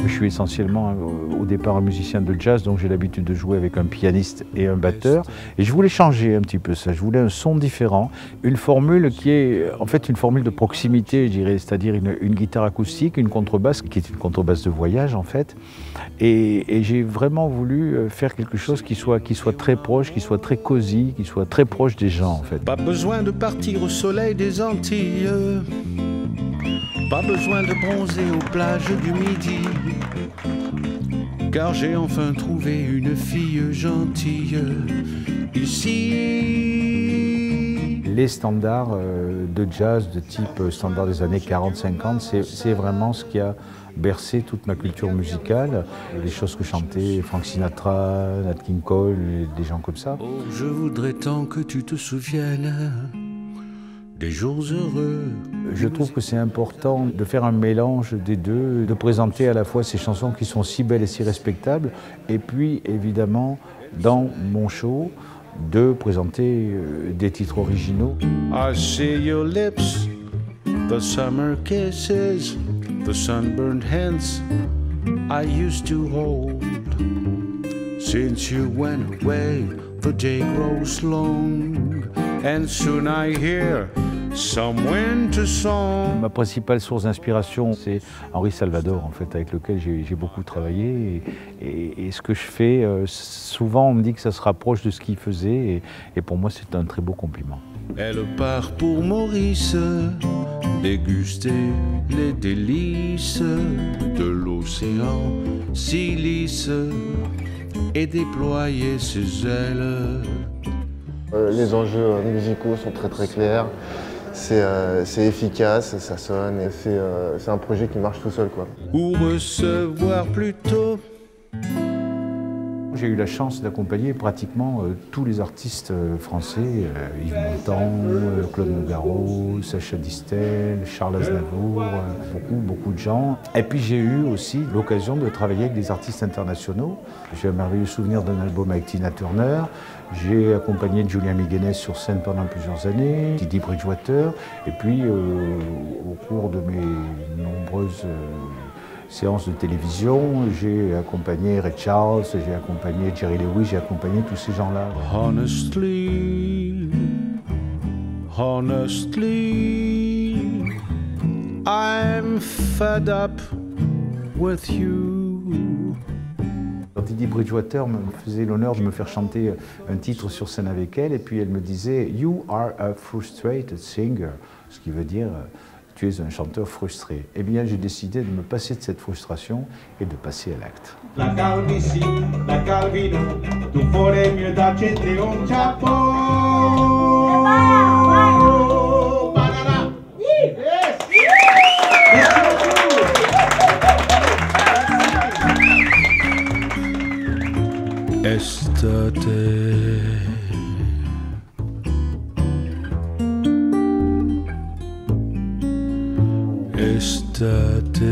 Je suis essentiellement au départ un musicien de jazz, donc j'ai l'habitude de jouer avec un pianiste et un batteur. Et je voulais changer un petit peu ça, je voulais un son différent, une formule qui est en fait une formule de proximité, je dirais, c'est-à-dire une guitare acoustique, une contrebasse, qui est une contrebasse de voyage en fait. Et j'ai vraiment voulu faire quelque chose qui soit très proche, qui soit très cosy, qui soit très proche des gens en fait. Pas besoin de partir au soleil des Antilles, pas besoin de bronzer aux plages du Midi, car j'ai enfin trouvé une fille gentille ici. Les standards de jazz de type standard des années 40-50, c'est vraiment ce qui a bercé toute ma culture musicale. Les choses que chantaient Frank Sinatra, Nat King Cole, des gens comme ça. Oh, je voudrais tant que tu te souviennes des jours heureux. Je trouve que c'est important de faire un mélange des deux, de présenter à la fois ces chansons qui sont si belles et si respectables, et puis évidemment dans mon show, de présenter des titres originaux. I see your lips, the summer kisses, the sunburned hands I used to hold. Since you went away, the day grows long, and soon I hear some winter song. Ma principale source d'inspiration, c'est Henri Salvador, en fait, avec lequel j'ai beaucoup travaillé. Et ce que je fais, souvent on me dit que ça se rapproche de ce qu'il faisait, et pour moi c'est un très beau compliment. Elle part pour Maurice, déguster les délices de l'océan si lisse et déployer ses ailes. Les enjeux musicaux sont très clairs, c'est efficace, ça sonne, et c'est un projet qui marche tout seul, quoi. Ou recevoir plutôt. J'ai eu la chance d'accompagner pratiquement tous les artistes français, Yves Montand, Claude Nougaro, Sacha Distel, Charles Aznavour, beaucoup de gens. Et puis j'ai eu aussi l'occasion de travailler avec des artistes internationaux. J'ai un merveilleux souvenir d'un album avec Tina Turner. J'ai accompagné Julia Migenes sur scène pendant plusieurs années, Didi Bridgewater. Et puis au cours de mes nombreuses séances de télévision, j'ai accompagné Ray Charles, j'ai accompagné Jerry Lewis, j'ai accompagné tous ces gens-là. Honestly, I'm fed up with you. Didi Bridgewater me faisait l'honneur de me faire chanter un titre sur scène avec elle, et puis elle me disait « You are a frustrated singer », ce qui veut dire tu es un chanteur frustré. Eh bien, j'ai décidé de me passer de cette frustration et de passer à l'acte. La calvitie, la calvino, tu vorrei mieux d'accettare un chapeau. Banana. Yes. Estate. Estate.